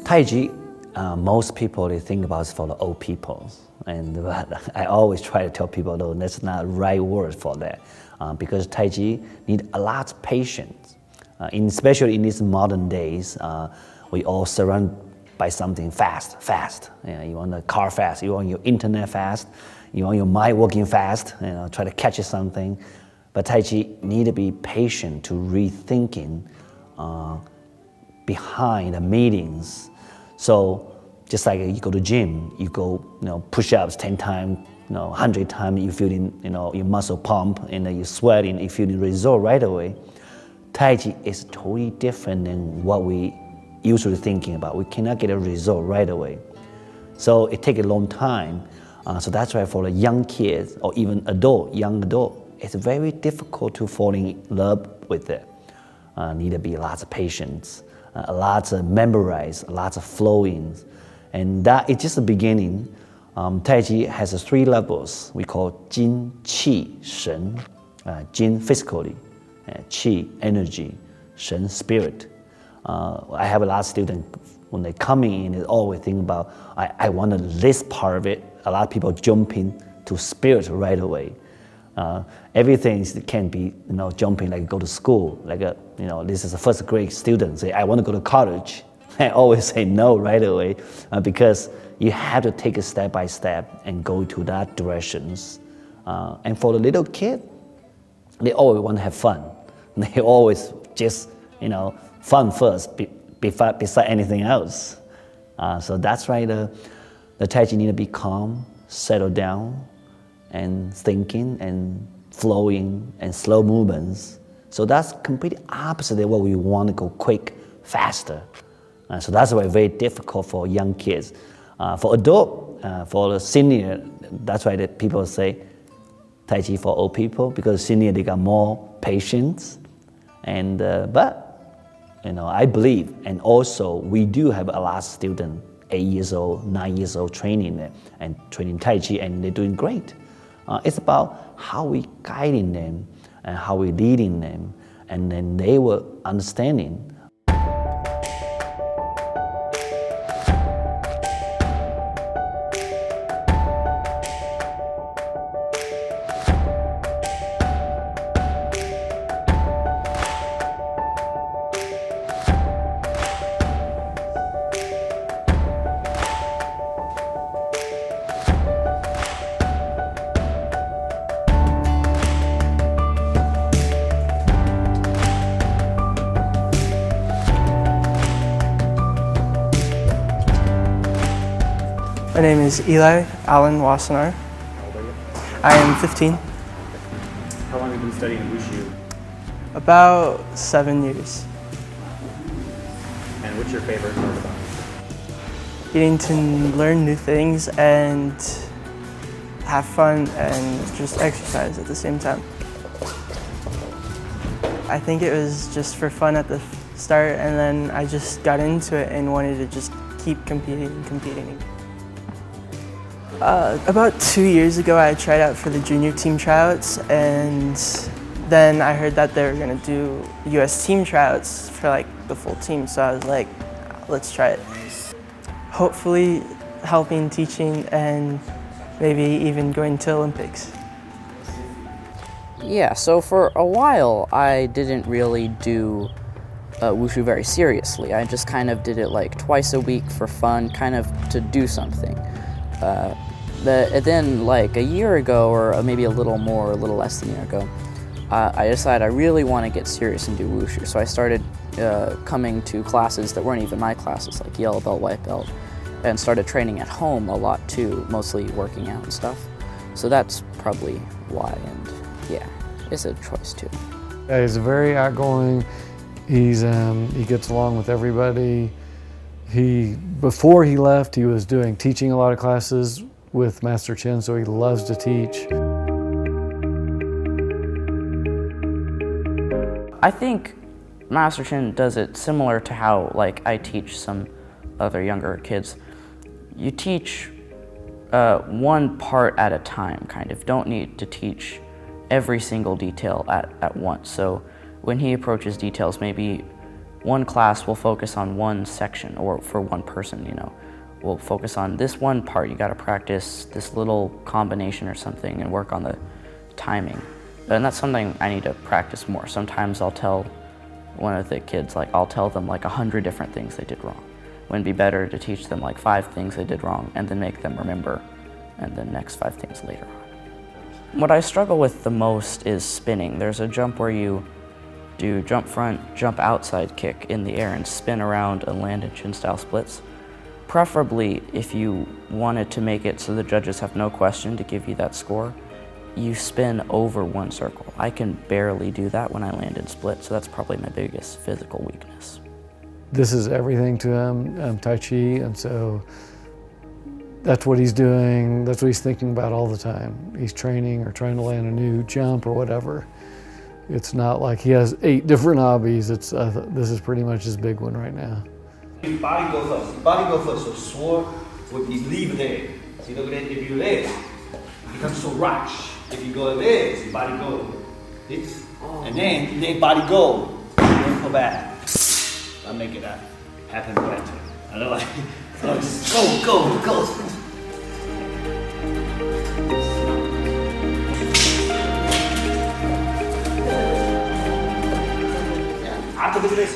Tai Chi, most people they think about it for the old people, and I always try to tell people, no, that's not the right word for that, because Tai Chi needs a lot of patience, especially in these modern days. We all surrounded by something fast. You want a car fast, you want your internet fast, you want your mind working fast, try to catch something. But Tai Chi need to be patient to rethinking behind the meetings. So just like you go to gym, you go push-ups 10 times, 100 times, you feeling your muscle pump and you sweating, you feel the result right away. Tai Chi is totally different than what we usually thinking about. We cannot get a result right away. So it takes a long time. So that's why for the young kids or even young adult, it's very difficult to fall in love with it. Need to be lots of patience, lots of memorize, lots of flowing. And that is just the beginning. Tai Chi has 3 levels we call Jin, Qi, Shen. Jin physically, Qi energy, Shen spirit. I have a lot of students when they come in, they always think about, I want this part of it. A lot of people jumping to spirit right away. Everything can be, jumping like go to school, like this is a first grade student say, I want to go to college. I always say no right away because you have to take it step by step and go to that directions. And for the little kid, they always want to have fun. They always just, fun first beside anything else. So that's why the Tai Chi need to be calm, settle down, and thinking and flowing and slow movements. So that's completely opposite of what we want to go quick, faster. So that's why it's very difficult for young kids. For adult, for the senior, that's why that people say Tai Chi for old people, because senior they got more patience. And but I believe, and also we do have a lot of students, 8 years old, 9 years old, training and training Tai Chi, and they're doing great. It's about how we guiding them and how we leading them, and then they were understanding. My name is Eli Allen Wassenaar. How old are you? I am 15. How long have you been studying Wu Shu? About 7 years. And what's your favorite part about it? Getting to learn new things and have fun and just exercise at the same time. I think it was just for fun at the start, and then I just got into it and wanted to just keep competing. About 2 years ago, I tried out for the junior team tryouts, and then I heard that they were going to do US team tryouts for like the full team, so I was like, let's try it. Hopefully helping, teaching, and maybe even going to Olympics. Yeah, so for a while I didn't really do Wu Shu very seriously. I just kind of did it like twice a week for fun, kind of to do something. Then like a year ago, or maybe a little more, a little less than a year ago, I decided I really want to get serious and do Wu Shu. So I started coming to classes that weren't even my classes, like yellow belt, white belt, and started training at home a lot too, mostly working out and stuff. So that's probably why, and yeah, it's a choice too. Yeah, he's very outgoing. He gets along with everybody. Before he left, he was teaching a lot of classes with Master Chen, so he loves to teach. I think Master Chen does it similar to how I teach some other younger kids. You teach one part at a time, kind of. Don't need to teach every single detail at once. So when he approaches details, maybe one class will focus on one section, or for one person, you know. We'll focus on this one part. You got to practice this little combination or something and work on the timing. And that's something I need to practice more. Sometimes I'll tell one of the kids, like, I'll tell them like 100 different things they did wrong. When it'd be better to teach them like 5 things they did wrong and then make them remember, and the next 5 things later on. What I struggle with the most is spinning. There's a jump where you do jump front, jump outside kick in the air and spin around and land in chin style splits. Preferably, if you wanted to make it so the judges have no question to give you that score, you spin over one circle. I can barely do that when I land in split, so that's probably my biggest physical weakness. This is everything to him, Tai Chi, and so that's what he's doing, that's what he's thinking about all the time. He's training or trying to land a new jump or whatever. It's not like he has 8 different hobbies. This is pretty much his big one right now. Body go first. Body go first. So sword would be leave there. See, look at it. If you there, it becomes so rush. If you go there, see, body go. See? And then body go. Then go back. I'll make it happen better. I don't like. So just go.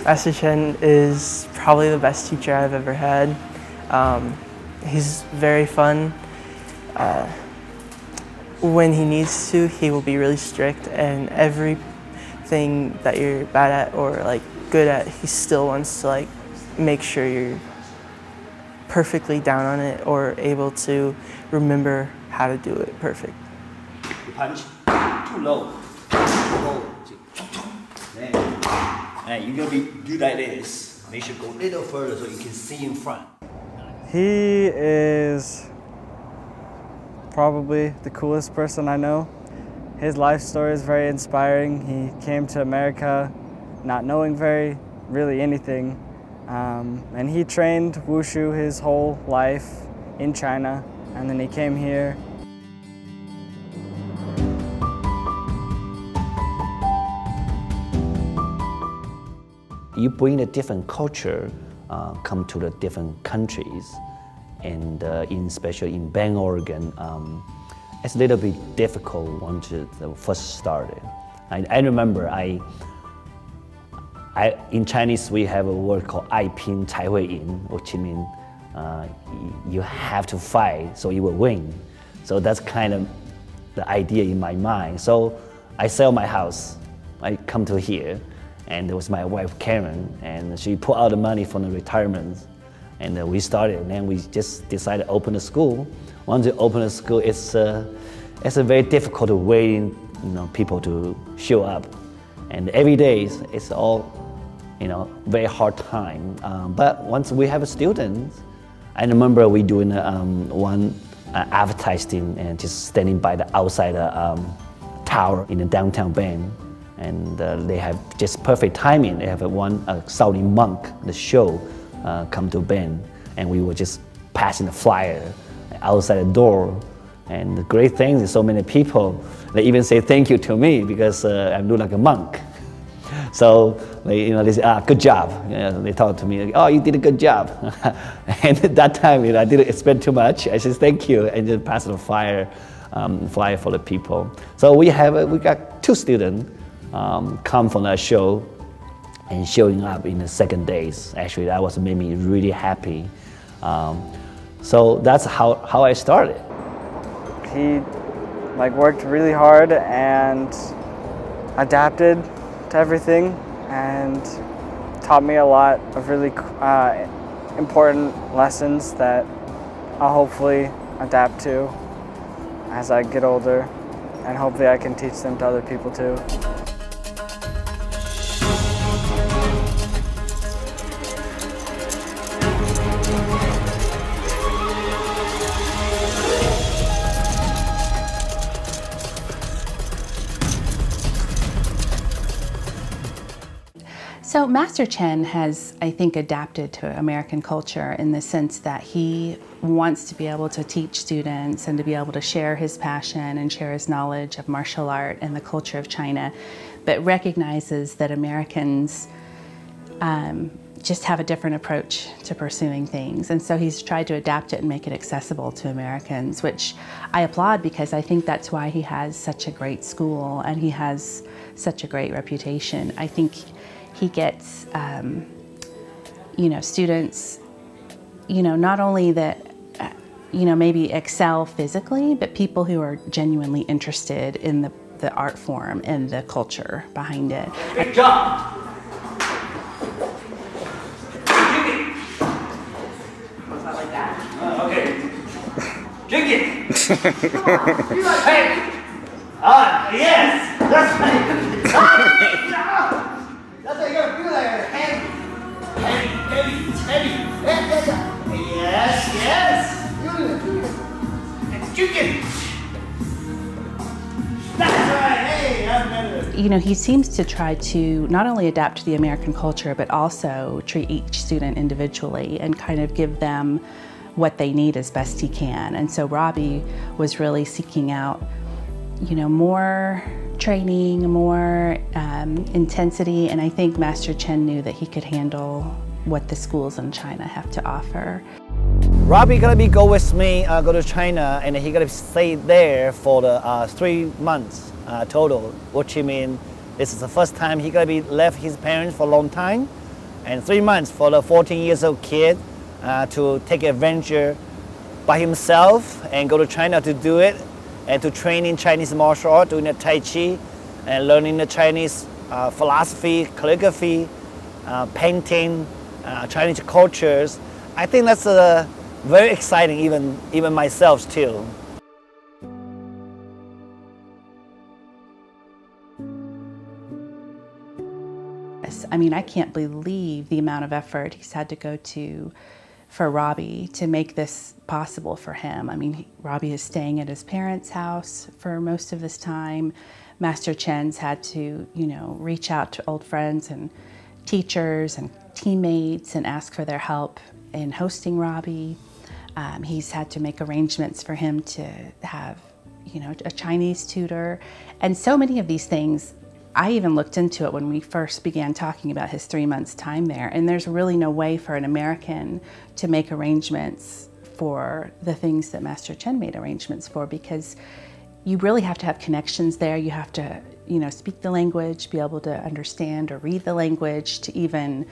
Master Chen is probably the best teacher I've ever had. He's very fun. When he needs to, he will be really strict, and everything that you're bad at or like good at, he still wants to like make sure you're perfectly down on it or able to remember how to do it perfect. You punch too low. And you're gonna do like this. Make sure go a little further so you can see in front. He is probably the coolest person I know. His life story is very inspiring. He came to America not knowing really anything. And he trained Wushu his whole life in China, and then he came here. You bring a different culture, come to the different countries, and especially in Bend, Oregon, it's a little bit difficult once you first started. I remember in Chinese we have a word called 爱拼才会赢, which means you have to fight so you will win. So that's kind of the idea in my mind. So I sell my house, I come to here, and it was my wife Karen, and she put out the money from the retirement, and we started, and then we just decided to open a school. Once you open a school, it's a very difficult to wait, people to show up, and every day it's all, very hard time. But once we have a student, I remember we doing one advertising and just standing by the outside tower in the downtown Bend. And they have just perfect timing. They have one Saudi monk, the show, come to Bend, and we were just passing the flyer outside the door. And the great thing is so many people, they even say thank you to me because I'm doing like a monk. So they say, good job. They talk to me, like, oh, you did a good job. And at that time, I didn't expect too much. I said thank you, and just pass the flyer for the people. So we got 2 students. Come from that show and showing up in the second days. Actually, that made me really happy. So that's how I started. He worked really hard and adapted to everything and taught me a lot of really important lessons that I'll hopefully adapt to as I get older, and hopefully I can teach them to other people too. So Master Chen has, I think, adapted to American culture in the sense that he wants to be able to teach students and to be able to share his passion and share his knowledge of martial art and the culture of China, but recognizes that Americans just have a different approach to pursuing things. And so he's tried to adapt it and make it accessible to Americans, which I applaud because I think that's why he has such a great school and he has such a great reputation. I think he gets, you know, students, you know, not only that, you know, maybe excel physically, but people who are genuinely interested in the art form and the culture behind it. Good job. Okay. Drink it. Hey. Yes. That's right. That's how you gotta feel like heavy. Yes. And drink it. That's right. Hey, I'm better. You know, he seems to try to not only adapt to the American culture, but also treat each student individually and kind of give them what they need as best he can. And so Robbie was really seeking out, you know, more training, more intensity, and I think Master Chen knew that he could handle what the schools in China have to offer. Robbie gonna go with me, go to China, and he gonna stay there for the 3 months total, which means this is the first time he gonna be left his parents for a long time, and 3 months for the 14 years old kid to take adventure by himself and go to China to do it, and to train in Chinese martial art, doing the Tai Chi, and learning the Chinese philosophy, calligraphy, painting, Chinese cultures. I think that's very exciting, even myself too. I mean, I can't believe the amount of effort he's had to go to for Robbie to make this possible for him. I mean, Robbie is staying at his parents' house for most of this time. Master Chen's had to, you know, reach out to old friends and teachers and teammates and ask for their help in hosting Robbie. He's had to make arrangements for him to have, you know, a Chinese tutor. And so many of these things, I even looked into it when we first began talking about his 3 months time there, and there's really no way for an American to make arrangements for the things that Master Chen made arrangements for, because you really have to have connections there. You have to, you know, speak the language, be able to understand or read the language to even,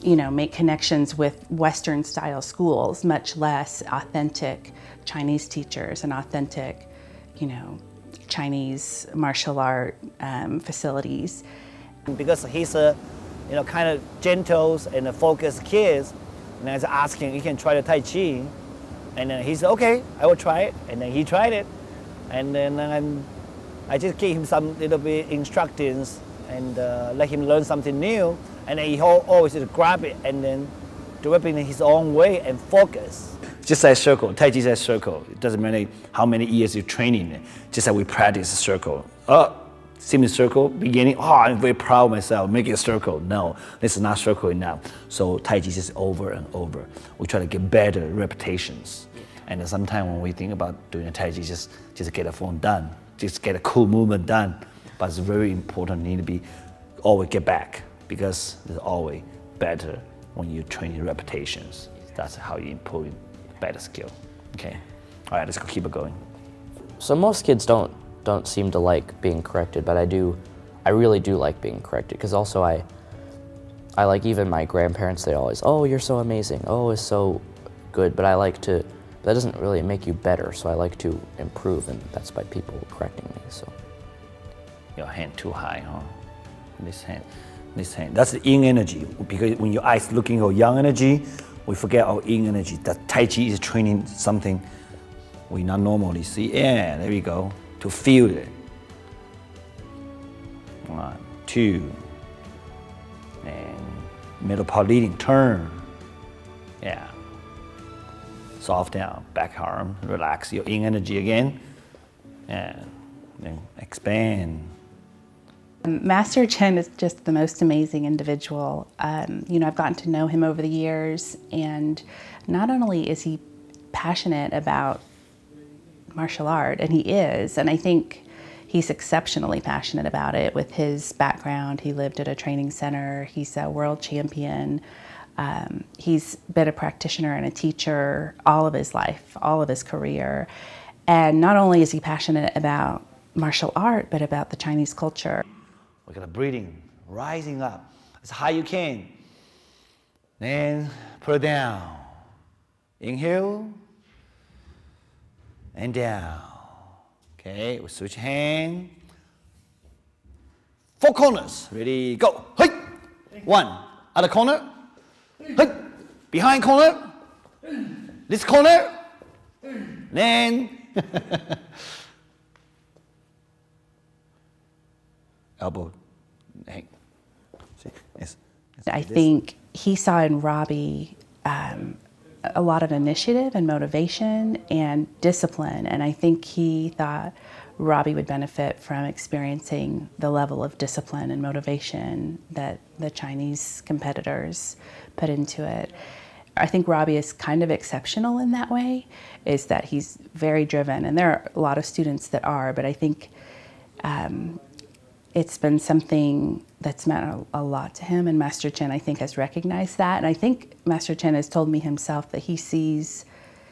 you know, make connections with Western style schools, much less authentic Chinese teachers and authentic, you know, Chinese martial art facilities. Because he's a, you know, kind of gentle and a focused kid, and I was asking, you can try the Tai Chi, and then he said, okay, I will try it, and then he tried it, and then I just gave him some little bit instructions and let him learn something new, and then he always just grab it and then do it in his own way and focus. Just like circle, Tai Chi is a circle. It doesn't matter how many years you're training it. Just like we practice a circle. Semicircle, beginning, I'm very proud of myself, making a circle. No, this is not circle enough. So Tai Chi is just over and over. We try to get better repetitions. And sometimes when we think about doing a Tai Chi, just get a form done. Just get a cool movement done. But it's very important, need to be always get back, because it's always better when you train your repetitions. That's how you improve better skill. Okay, all right, let's go keep it going. So most kids don't seem to like being corrected, but I really do like being corrected, because also I like, even my grandparents, they always, oh, you're so amazing, oh, it's so good, but that doesn't really make you better, so I like to improve, and that's by people correcting me, so. Your hand too high, huh? This hand, that's the yin energy, because when your eyes looking for yang energy, we forget our yin energy. That Tai Chi is training something we not normally see. Yeah, there we go. To feel it. 1, 2. And middle part leading, turn. Yeah. Soft down, back arm, relax your yin energy again. And then expand. Master Chen is just the most amazing individual. You know, I've gotten to know him over the years, and not only is he passionate about martial art, and he is, and I think He's exceptionally passionate about it. With his background, he lived at a training center. He's a world champion. He's been a practitioner and a teacher all of his life, all of his career. And not only is he passionate about martial art, but about the Chinese culture. Look at the breathing, rising up as high you can. Then put it down. Inhale and down. Okay, we switch hand. 4 corners. Ready, go. Hey! 1. Other corner. Hey! Behind corner. This corner. Then elbow. Hang. See? Yes. I think he saw in Robbie a lot of initiative and motivation and discipline, and I think he thought Robbie would benefit from experiencing the level of discipline and motivation that the Chinese competitors put into it. I think Robbie is kind of exceptional in that way, is that he's very driven, and there are a lot of students that are, but I think it's been something that's meant a lot to him, and Master Chen, I think, has recognized that. And I think Master Chen has told me himself that he sees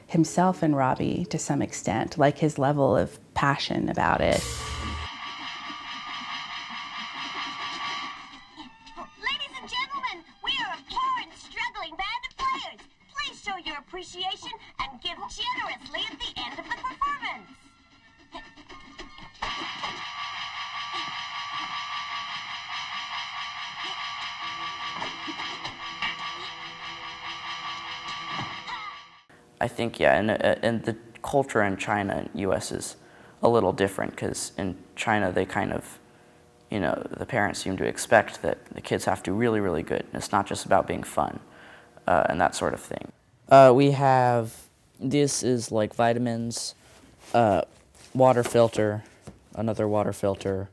himself in Robbie to some extent, like his level of passion about it. Ladies and gentlemen, we are a poor and struggling band of players. Please show your appreciation and give generously at the end of the performance. I think, yeah, and the culture in China and U.S. is a little different, because in China they kind of, you know, the parents seem to expect that the kids have to be really, really good. And it's not just about being fun and that sort of thing. We have, this is like vitamins, water filter, another water filter,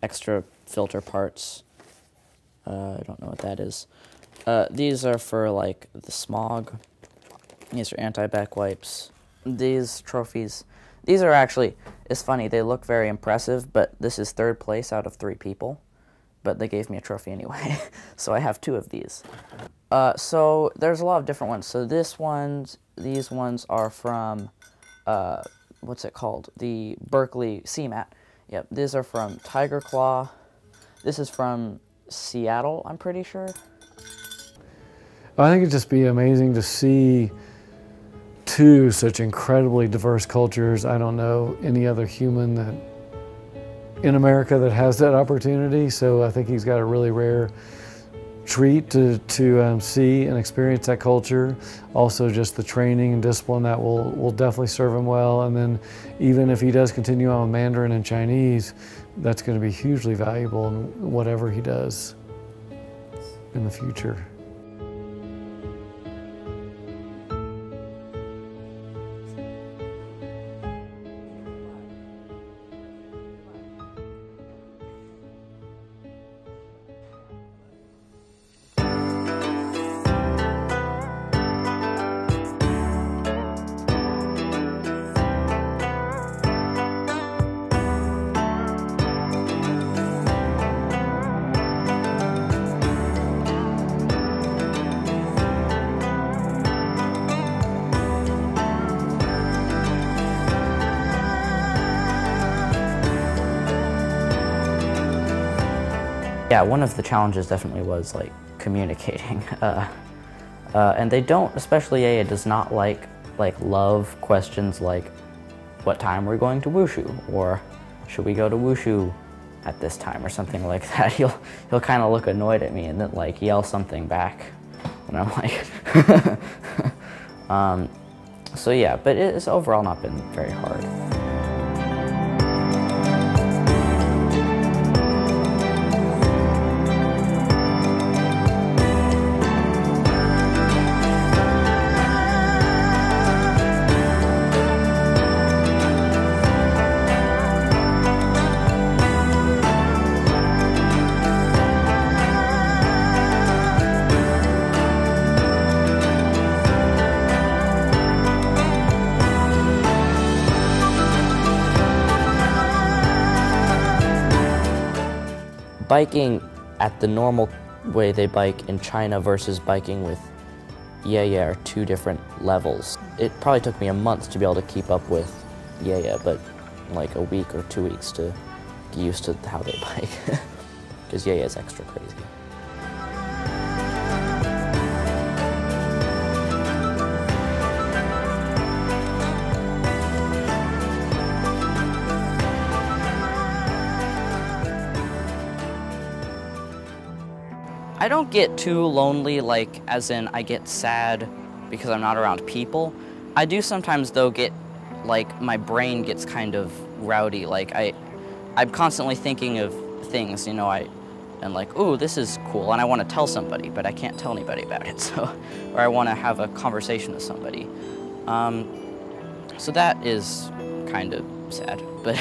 extra filter parts. I don't know what that is. These are for like the smog. These are anti-back wipes. These trophies, these are actually, it's funny, they look very impressive, but this is 3rd place out of 3 people. But they gave me a trophy anyway, so I have 2 of these. So there's a lot of different ones. So these ones are from, what's it called? The Berkeley CMAT. Yep, these are from Tiger Claw. This is from Seattle, I'm pretty sure. I think it'd just be amazing to see 2 such incredibly diverse cultures. I don't know any other human that in America that has that opportunity, so I think he's got a really rare treat to see and experience that culture. Also just the training and discipline that will definitely serve him well, and then even if he does continue on with Mandarin and Chinese, that's going to be hugely valuable in whatever he does in the future. Yeah, one of the challenges definitely was like communicating, and they don't, especially Aya does not like love questions like, what time we're going to Wushu, or should we go to Wushu at this time, or something like that. He'll kind of look annoyed at me and then like yell something back, and I'm like, so yeah, but it's overall not been very hard. biking at the normal way they bike in China versus biking with Yaya are two different levels. It probably took me a month to be able to keep up with Yaya, but like a week or 2 weeks to get used to how they bike, because Yaya is extra crazy. I don't get too lonely, like, as in I get sad because I'm not around people. I do sometimes, though, get, like, my brain gets kind of rowdy. Like, I'm constantly thinking of things, you know, and like, ooh, this is cool, and I want to tell somebody, but I can't tell anybody about it, so, or I want to have a conversation with somebody. So that is kind of sad, but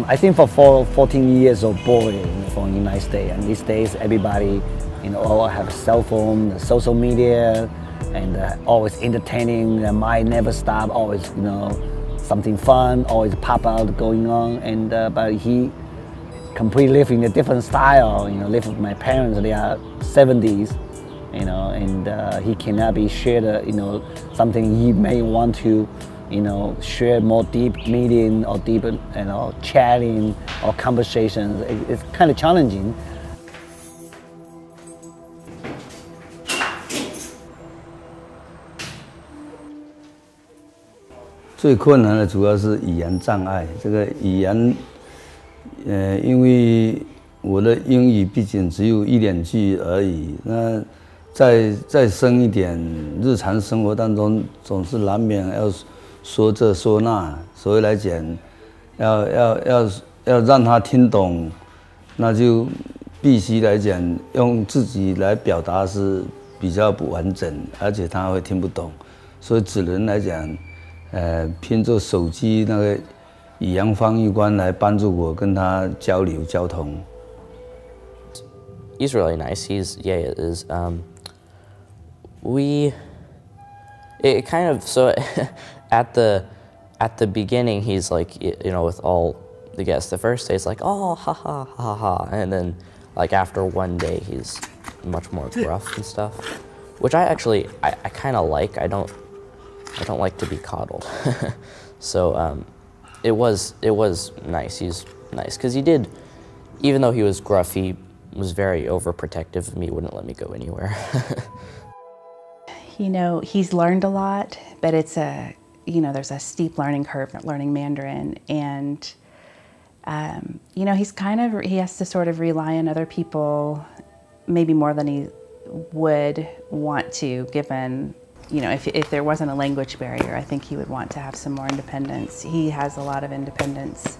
I think for 14 years of boarding from the United States, and these days everybody, you know, all have a cell phone, social media, and always entertaining. Their mind never stop. Always, you know, something fun always pop out going on. And but he completely live in a different style. You know, live with my parents. They are 70s, you know, and he cannot be shared. You know, something he may want to, you know, share more deep meeting or deep, you know, chatting or conversations. It's kind of challenging. 最困难的主要是语言障碍。这个语言，因为我的英语毕竟只有1-2句而已。那再深一点，日常生活当中总是难免要说这说那，所以来讲，要让他听懂，那就必须来讲用自己来表达是比较不完整，而且他会听不懂，所以只能来讲。 拼着手机那个语言翻译官来帮助我跟他交流交通。He's really nice. Yeah, it is. It kind of so at the beginning he's like, you know, with all the guests. The first day it's like, oh, ha ha ha ha, and then like after one day he's much more gruff and stuff, which I kind of like. I don't like to be coddled, so it was nice. He's nice because he did, even though he was gruff, he was very overprotective of me. Wouldn't let me go anywhere. You know, he's learned a lot, but it's you know, there's a steep learning curve learning Mandarin, and you know, he has to sort of rely on other people, maybe more than he would want to, given. You know, if there wasn't a language barrier, I think he would want to have some more independence. He has a lot of independence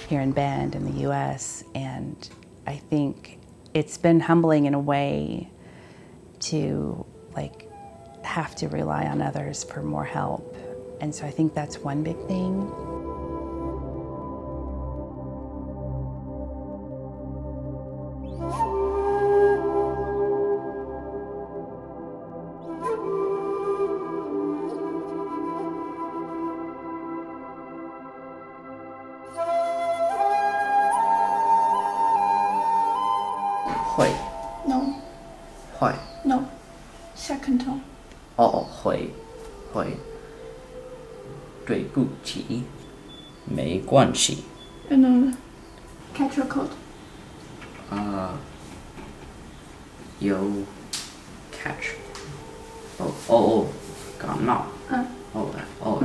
here in Bend in the US, and I think it's been humbling in a way to like have to rely on others for more help. And so I think that's one big thing. No. 会 No. Second tone. 哦会对不起没关系 And catch your coat. 有 catch 感冒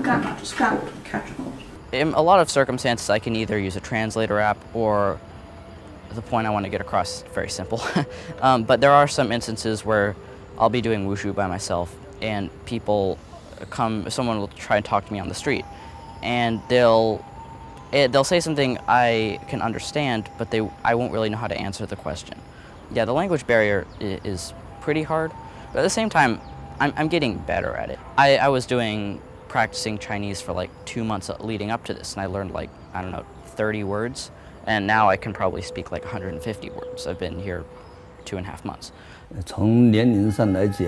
感 not just cold catch a cold. In a lot of circumstances I can either use a translator app or the point I want to get across is very simple. But there are some instances where I'll be doing wushu by myself and people someone will try and talk to me on the street and they'll say something I can understand, but I won't really know how to answer the question. Yeah, the language barrier is pretty hard, but at the same time, I'm getting better at it. I was doing practicing Chinese for like 2 months leading up to this, and I learned like, I don't know, 30 words, and now I can probably speak like 150 words. I've been here 2.5 months. 从年龄上来讲，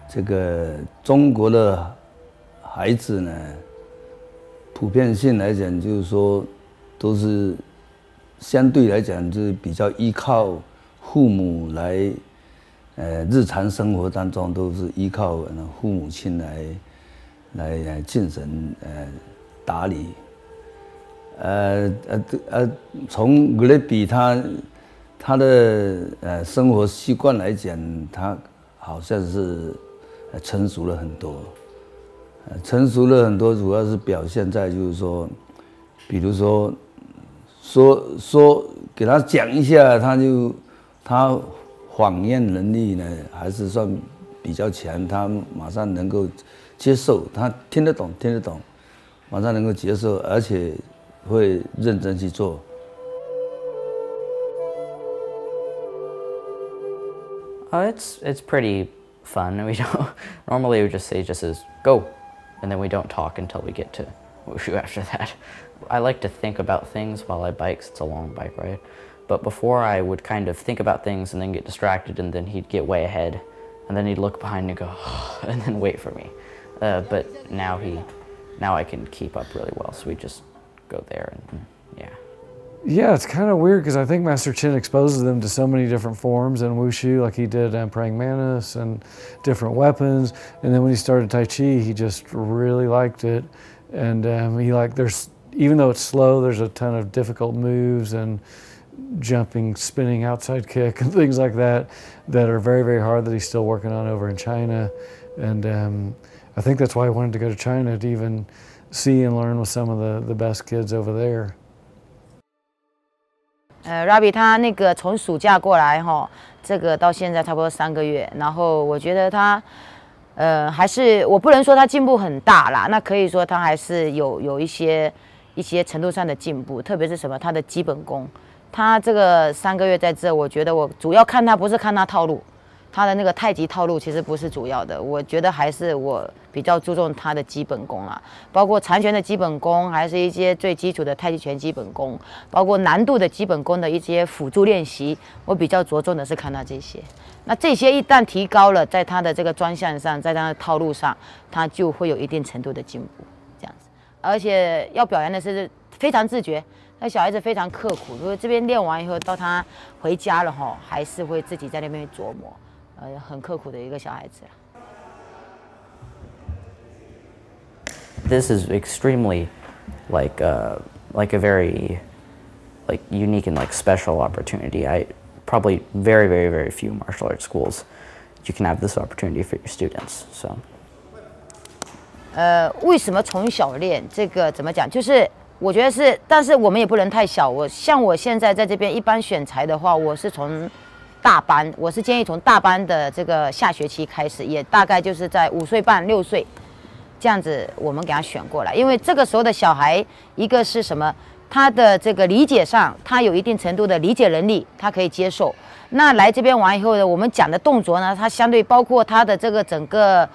这个中国的孩子呢，普遍性来讲，就是说，都是相对来讲就是比较依靠父母来，日常生活当中都是依靠父母亲来进行打理。从格雷比他的生活习惯来讲，他好像是成熟了很多。成熟了很多，主要是表现在就是说，比如说给他讲一下，他谎言能力呢还是算比较强，他马上能够接受，他听得懂，马上能够接受，而且会认真去做。It's pretty fun. We don't normally we just say go, and then we don't talk until we get to Wushu after that. I like to think about things while I bike, 'cause it's a long bike ride. But before I would kind of think about things and then get distracted, and then he'd get way ahead, and then he'd look behind and go, and then wait for me. But now I can keep up really well, so we just go there and yeah. Yeah, it's kind of weird because I think Master Chin exposes them to so many different forms in Wushu, like he did Praying Mantis and different weapons. And then when he started Tai Chi, he just really liked it. And even though it's slow, there's a ton of difficult moves and jumping, spinning outside kick and things like that are very, very hard that he's still working on over in China. And I think that's why I wanted to go to China, to even see and learn with some of the best kids over there. Robbie 他那个从暑假过来哈，这个到现在差不多3个月，然后我觉得他，还是我不能说他进步很大啦，那可以说他还是有一些程度上的进步，特别是什么他的基本功，他这个3个月在这，我觉得我主要看他不是看他套路，他的那个太极套路其实不是主要的，我觉得还是我比较注重他的基本功啦，包括缠拳的基本功，还是一些最基础的太极拳基本功，包括难度的基本功的一些辅助练习，我比较着重的是看他这些。那这些一旦提高了，在他的这个专项上，在他的套路上，他就会有一定程度的进步，这样子。而且要表扬的是非常自觉，那小孩子非常刻苦，如果这边练完以后，到他回家了哈，还是会自己在那边琢磨。很刻苦的一个小孩子。This is extremely like a very unique and special opportunity. Probably very, very, very few martial arts schools you can have this opportunity for your students. So. 为什么从小练这个怎么讲？就是我觉得是，但是我们也不能太小。像我现在在这边一般选材的话，我是从大班，我是建议从大班的这个下学期开始，也大概就是在5岁半、6岁这样子，我们给他选过来。因为这个时候的小孩，一个是什么？他的这个理解上，他有一定程度的理解能力，他可以接受。那来这边玩以后呢，我们讲的动作呢，他相对包括他的这个整个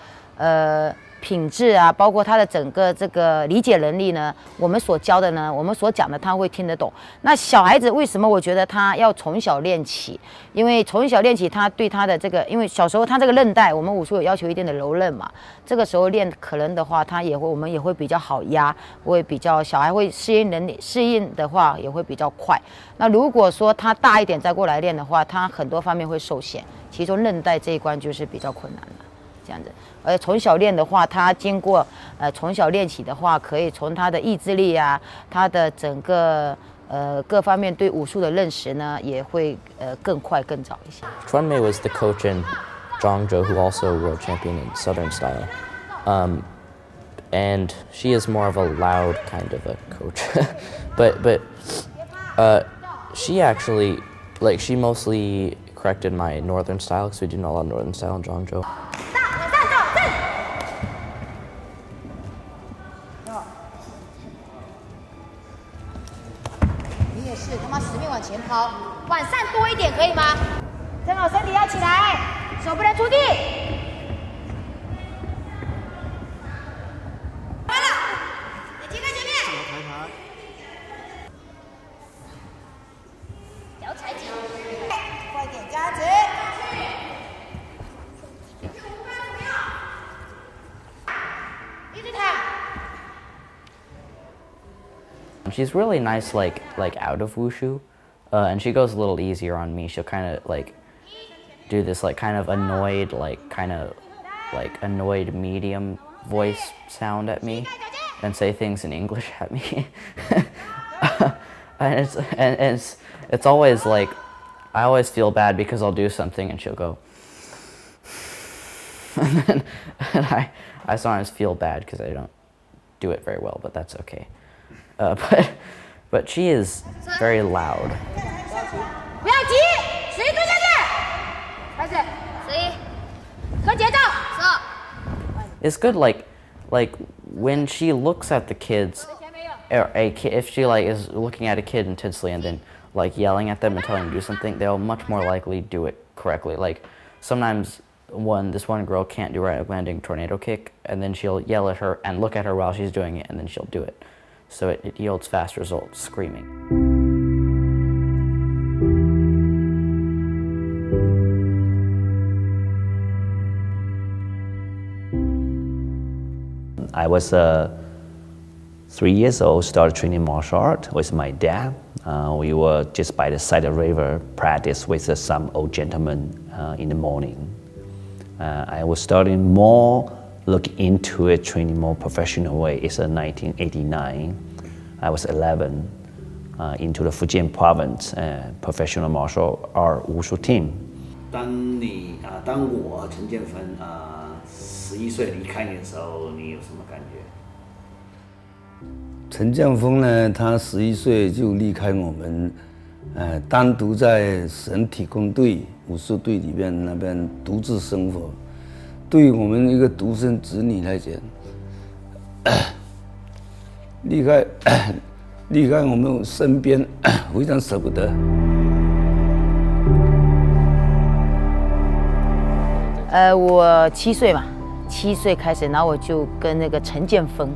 品质啊，包括他的整个这个理解能力呢，我们所教的呢，我们所讲的他会听得懂。那小孩子为什么我觉得他要从小练起？因为从小练起，他对他的这个，因为小时候他这个韧带，我们武术有要求一定的柔韧嘛，这个时候练可能的话，我们也会比较好压，会比较小孩会适应的话也会比较快。那如果说他大一点再过来练的话，他很多方面会受限，其中韧带这一关就是比较困难了。这样子，而从小练的话，他经过从小练起的话，可以从他的意志力啊，他的整个各方面对武术的认识呢，也会更快更早一些。Chuanmei was the coach in Zhangzhou, who also world champion in Southern style, and she is more of a loud kind of a coach, but she actually she mostly corrected my Northern style because we do know a lot of Northern style in Zhangzhou. 往前跑，往上多一点可以吗？正好身体要起来，手不能出地。She's really nice, like out of wushu, and she goes a little easier on me. She'll kind of like do this like kind of annoyed, annoyed medium voice sound at me, and say things in English at me. and it's always like, I always feel bad because I'll do something and she'll go, and I sometimes feel bad because I don't do it very well, but that's okay. But she is very loud. It's good, like when she looks at the kids, or if she like is looking at a kid intensely and then like yelling at them and telling them to do something, they'll much more likely do it correctly. Like sometimes this one girl can't do right landing tornado kick, and then she'll yell at her and look at her while she's doing it, and then she'll do it. So it yields fast results, screaming. I was 3 years old, started training martial art with my dad. We were just by the side of the river, practice with some old gentlemen in the morning. I was starting more look into it, training more professional way. It's 1989. I was 11 into the Fujian province professional martial art wushu team. 当我陈建芬11岁离开你的时候，你有什么感觉？陈建峰呢，他11岁就离开我们，单独在省体工队武术队里面那边独自生活。对于我们一个独生子女来讲，离开我们身边，非常舍不得。我7岁嘛，7岁开始，然后我就跟那个陈建峰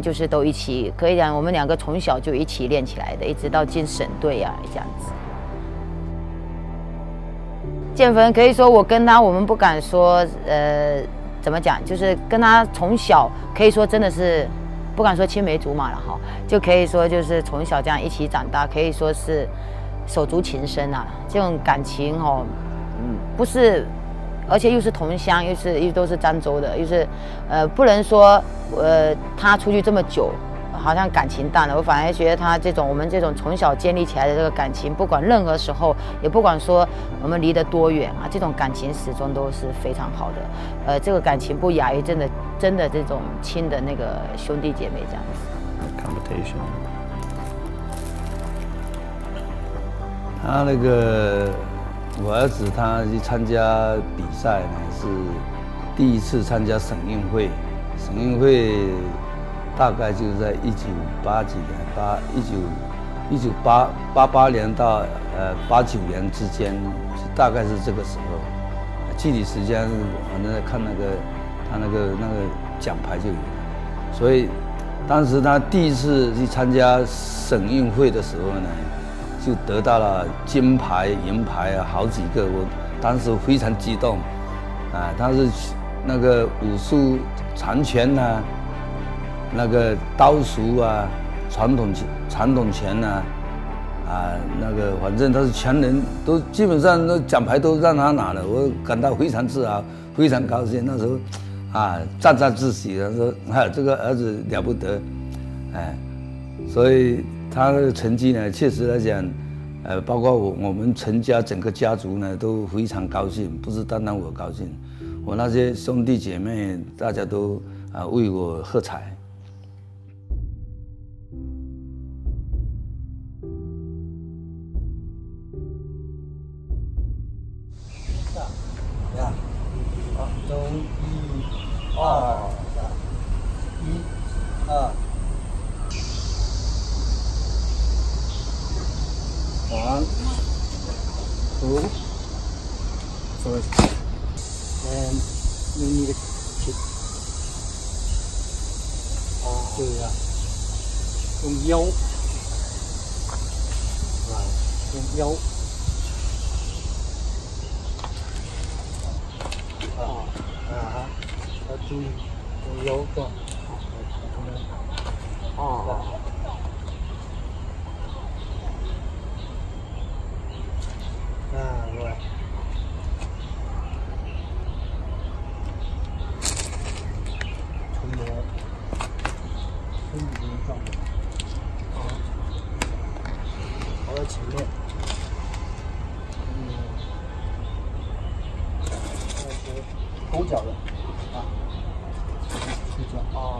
就是都一起，可以讲我们2个从小就一起练起来的，一直到进省队啊这样子。建峰可以说我跟他，我们不敢说怎么讲，就是跟他从小可以说真的是不敢说青梅竹马了哈，就可以说就是从小这样一起长大，可以说是手足情深啊，这种感情哦，不是。而且又是同乡，又都是漳州的，又是不能说他出去这么久，好像感情淡了。我反而觉得我们这种从小建立起来的这个感情，不管任何时候，也不管说我们离得多远啊，这种感情始终都是非常好的。这个感情不亚于真的这种亲的那个兄弟姐妹这样子。Competition。他那个。我儿子他去参加比赛呢，是第一次参加省运会。省运会大概就是在1980几年，1988年到89年之间，大概是这个时候。具体时间反正看他那个奖牌就有了。所以当时他第一次去参加省运会的时候呢，就得到了金牌、银牌啊，好几个。我当时非常激动，他是那个武术长拳呐，那个刀术啊，传统拳呐，那个反正他是全人都基本上那奖牌都让他拿了，我感到非常自豪，非常高兴。那时候沾沾自喜的说，这个儿子了不得，所以。他的成绩呢，确实来讲，包括我们陈家整个家族呢都非常高兴，不是单单我高兴，我那些兄弟姐妹大家都为我喝彩。都1、2、1、2。1, 2, 3, and you need a kick. 对呀，用腰，用腰，要注意用腰动，上面，跑到前面，勾脚的，啊，就这样，啊，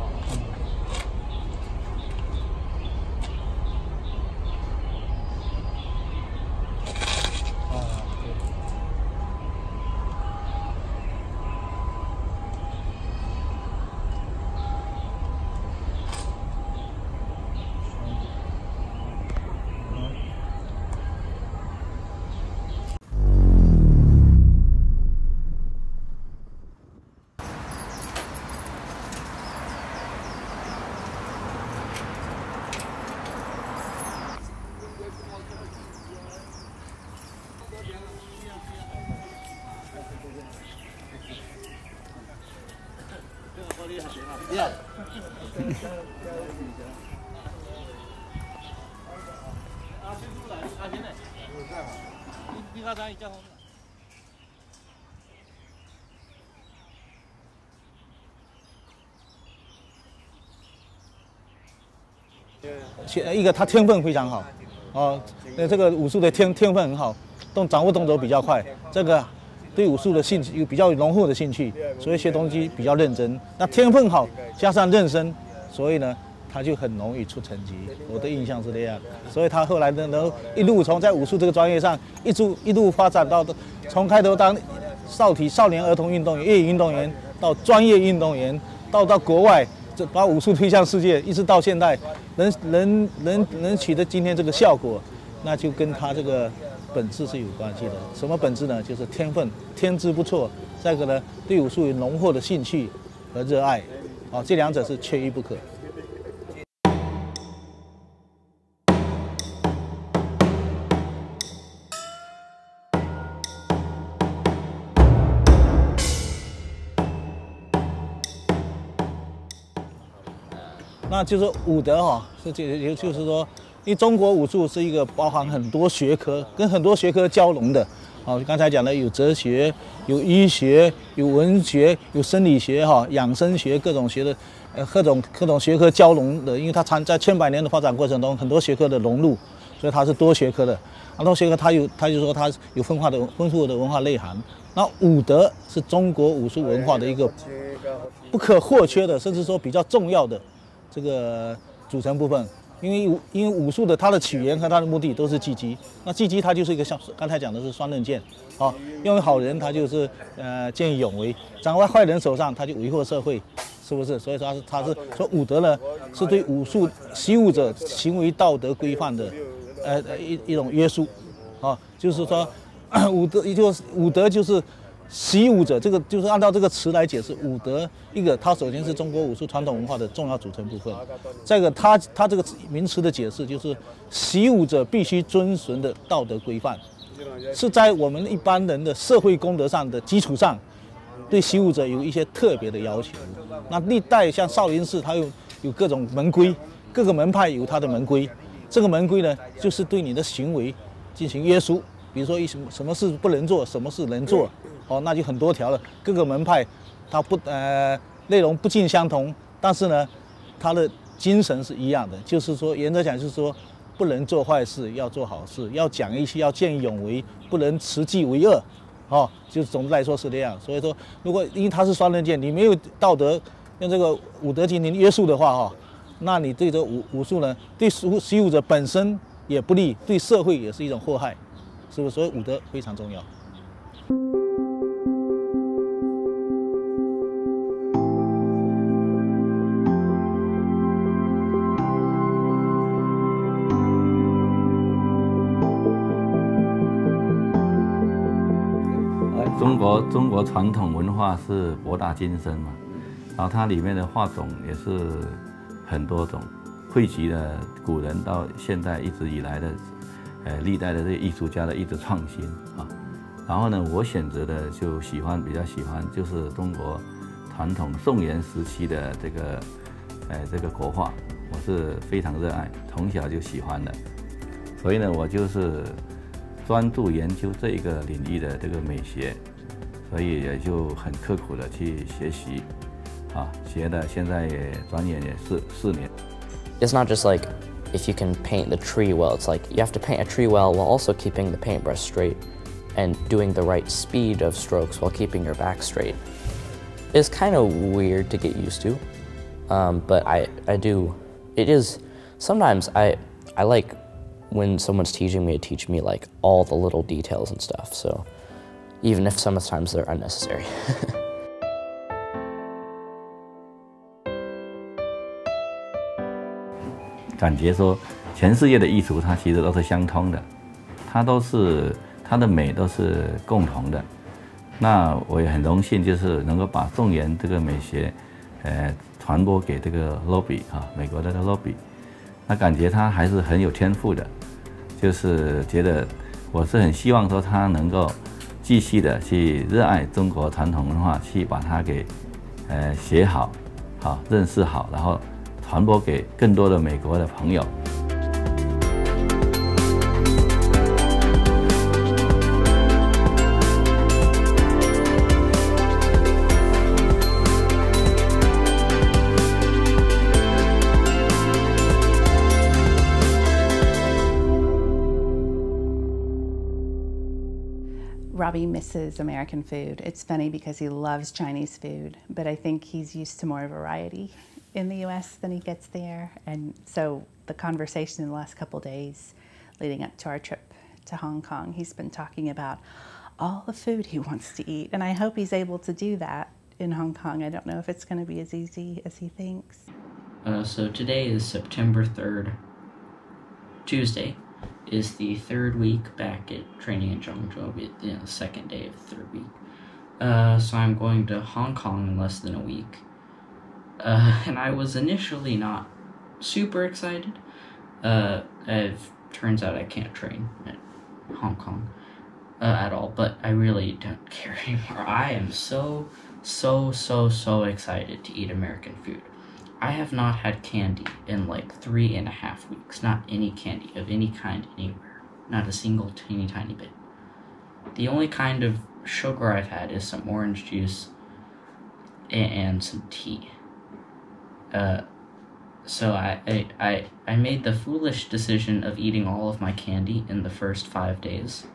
一个他天分非常好，这个武术的天分很好，掌握动作比较快，这个对武术的兴趣有比较浓厚的兴趣，所以学东西比较认真。那天分好加上认真，所以呢他就很容易出成绩。我的印象是这样，所以他后来能一路从在武术这个专业上一路发展到从开头当少年儿童运动员、业余运动员到专业运动员，到国外。把武术推向世界，一直到现在，能取得今天这个效果，那就跟他这个本质是有关系的。什么本质呢？就是天分，天资不错。再一个呢，对武术有浓厚的兴趣和热爱，这两者是缺一不可。那就是武德就是说，因为中国武术是一个包含很多学科，跟很多学科交融的。刚才讲的有哲学、有医学、有文学、有生理学、养生学各种学的，各种学科交融的。因为它在千百年的发展过程中，很多学科的融入，所以它是多学科的。多学科它就说它有丰富的文化内涵。那武德是中国武术文化的一个不可或缺的，甚至说比较重要的。这个组成部分，因为武术的它的起源和它的目的都是技击，那技击它就是一个像刚才讲的是双刃剑，用于好人他就是见义勇为，掌握坏人手上他就为祸社会，是不是？所以说他是说武德呢是对武术习武者行为道德规范的一种约束，就是说武德就是习武者，这个就是按照这个词来解释武德。一个，它首先是中国武术传统文化的重要组成部分；再一个，它这个名词的解释就是习武者必须遵循的道德规范，是在我们一般人的社会公德上的基础上，对习武者有一些特别的要求。那历代像少林寺，它有各种门规，各个门派有它的门规。这个门规呢，就是对你的行为进行约束，比如说什么事不能做，什么事能做。那就很多条了。各个门派，它内容不尽相同，但是呢，它的精神是一样的。就是说，原则讲就是说，不能做坏事，要做好事，要讲义气，要见义勇为，不能持纪为恶。就总的来说是这样。所以说，如果因为它是双刃剑，你没有道德用这个武德进行约束的话，那你对这武术呢，对习武者本身也不利，对社会也是一种祸害，是不是？所以武德非常重要。中国传统文化是博大精深嘛，然后它里面的画种也是很多种，汇集了古人到现代一直以来的，历代的这些艺术家的一直创新啊。然后呢，我选择的就比较喜欢就是中国传统宋元时期的这个国画，我是非常热爱，从小就喜欢的，所以呢，我就是专注研究这一个领域的这个美学。所以也就很刻苦的去学习，学的现在也转眼也是4年。it's not just like if you can paint the tree well, it's like you have to paint a tree well while also keeping the paintbrush straight and doing the right speed of strokes while keeping your back straight. It's kind of weird to get used to, but sometimes I like when someone's teaching me to teach me like all the little details and stuff, so even if sometimes they're unnecessary. 感觉说，全世界的艺术它其实都是相通的，它的美都是共同的。那我也很荣幸，就是能够把宋元这个美学，传播给这个 Lobby 啊，美国的这个 Lobby。那感觉他还是很有天赋的，就是觉得我是很希望说他能够继续的去热爱中国传统文化，去把它给学好，好认识好，然后 传播给更多的美国的朋友。Robbie misses American food. It's funny because he loves Chinese food, but I think he's used to more variety in the US than he gets there. And so the conversation in the last couple of days leading up to our trip to Hong Kong, he's been talking about all the food he wants to eat. And I hope he's able to do that in Hong Kong. I don't know if it's going to be as easy as he thinks. So today is September 3rd, Tuesday. Is the third week back at training in Zhengzhou. It'll be the second day of the third week. So I'm going to Hong Kong in less than a week. And I was initially not super excited. It turns out I can't train at Hong Kong at all, but I really don't care anymore. I am so excited to eat American food. I have not had candy in like 3.5 weeks. Not any candy of any kind anywhere. Not a single teeny tiny bit. The only kind of sugar I've had is some orange juice and some tea. So I made the foolish decision of eating all of my candy in the first 5 days.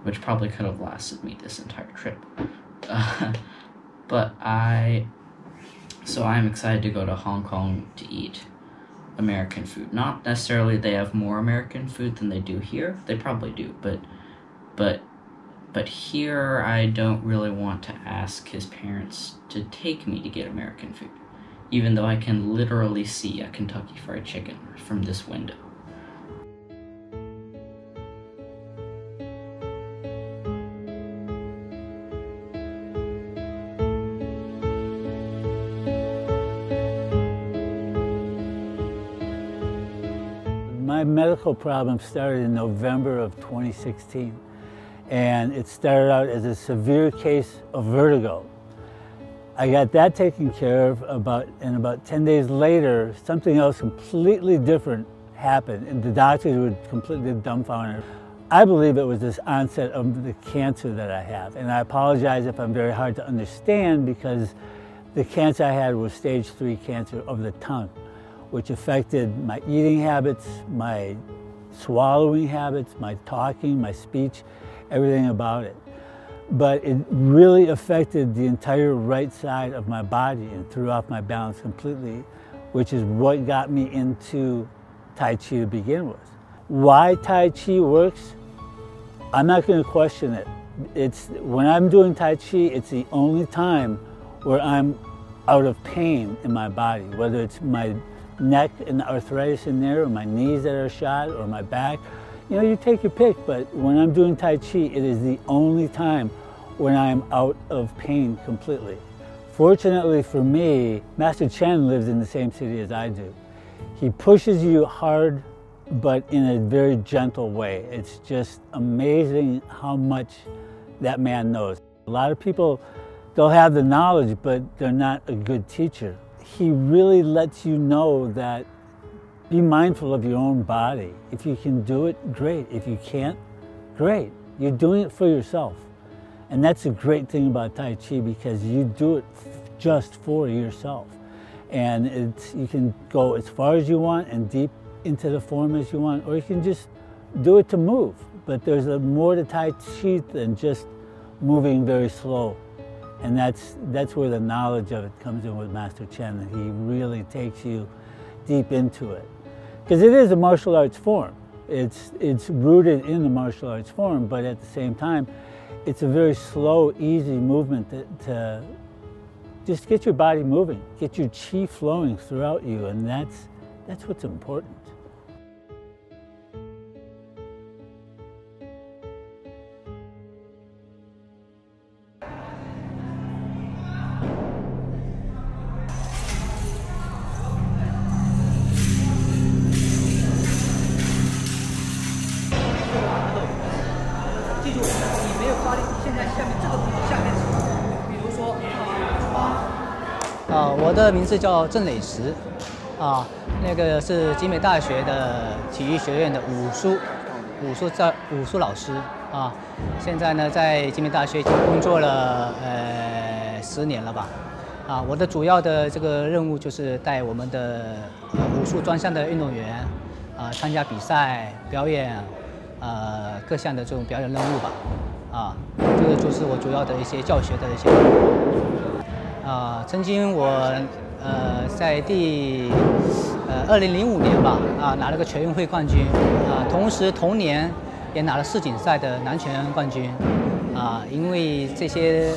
Which probably could have lasted me this entire trip. But I'm excited to go to Hong Kong to eat American food. Not necessarily they have more American food than they do here. They probably do, but here I don't really want to ask his parents to take me to get American food, even though I can literally see a Kentucky Fried Chicken from this window. My medical problem started in November of 2016, and it started out as a severe case of vertigo. I got that taken care of, and about 10 days later, something else completely different happened, and the doctors were completely dumbfounded. I believe it was this onset of the cancer that I have, and I apologize if I'm very hard to understand because the cancer I had was stage 3 cancer of the tongue, which affected my eating habits, my swallowing habits, my talking, my speech, everything about it. But it really affected the entire right side of my body and threw off my balance completely, which is what got me into Tai Chi to begin with. Why Tai Chi works, I'm not going to question it. When I'm doing Tai Chi, it's the only time where I'm out of pain in my body, whether it's my neck and the arthritis in there, or my knees that are shot, or my back. You know, you take your pick, but when I'm doing Tai Chi, it is the only time when I'm out of pain completely. Fortunately for me, Master Chen lives in the same city as I do. He pushes you hard, but in a very gentle way. It's just amazing how much that man knows. A lot of people, they'll have the knowledge, but they're not a good teacher. He really lets you know that be mindful of your own body. If you can do it, great. If you can't, great. You're doing it for yourself. And that's a great thing about Tai Chi because you do it just for yourself. And you can go as far as you want and deep into the form as you want, or you can just do it to move. But there's more to Tai Chi than just moving very slow. And that's where the knowledge of it comes in with Master Chen, and he really takes you deep into it. Because it is a martial arts form. It's rooted in the martial arts form, but at the same time, it's a very slow, easy movement to just get your body moving, get your chi flowing throughout you, and that's what's important.我的名字叫郑磊石，那个是集美大学的体育学院的武术老师啊。现在呢，在集美大学已经工作了10年了吧。我的主要的这个任务就是带我们的武术专项的运动员参加比赛、表演，各项的这种表演任务吧。这个就是我主要的一些教学的一些任务。曾经我在2005年吧拿了个全运会冠军同时同年也拿了世锦赛的男拳冠军因为这些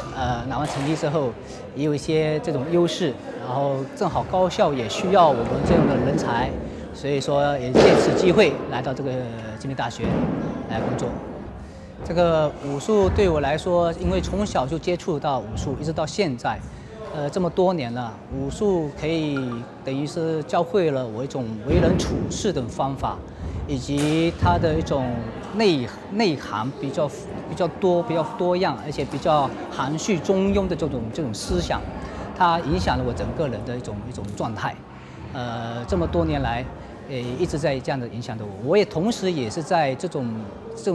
拿完成绩之后也有一些这种优势，然后正好高校也需要我们这样的人才，所以说也借此机会来到这个集美大学来工作。这个武术对我来说，因为从小就接触到武术，一直到现在。这么多年了，武术可以等于是教会了我一种为人处事的方法，以及它的一种内涵比较多、比较多样，而且比较含蓄中庸的这种思想，它影响了我整个人的一种状态。这么多年来，一直在这样的影响着我。我也同时也是在这种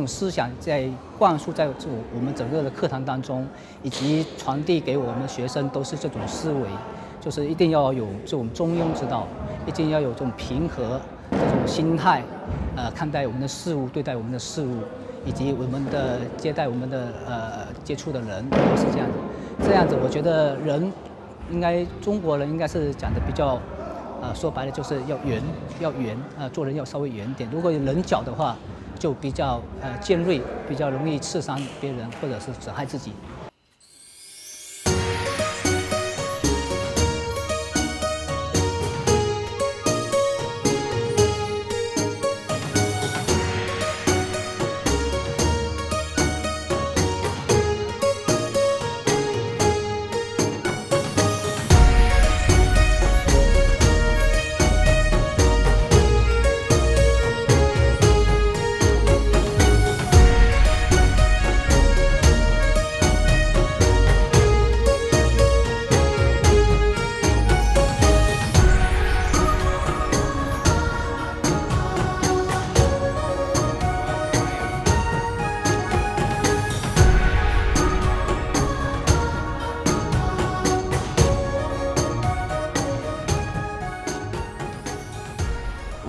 思想在灌输在我们整个的课堂当中，以及传递给我们学生都是这种思维，就是一定要有这种中庸之道，一定要有这种平和这种心态，看待我们的事物，对待我们的事物，以及我们的接待我们的接触的人都是这样子。这样子，我觉得中国人应该是讲的比较。说白了就是要圆，做人要稍微圆一点。如果有棱角的话，就比较尖锐，比较容易刺伤别人或者是损害自己。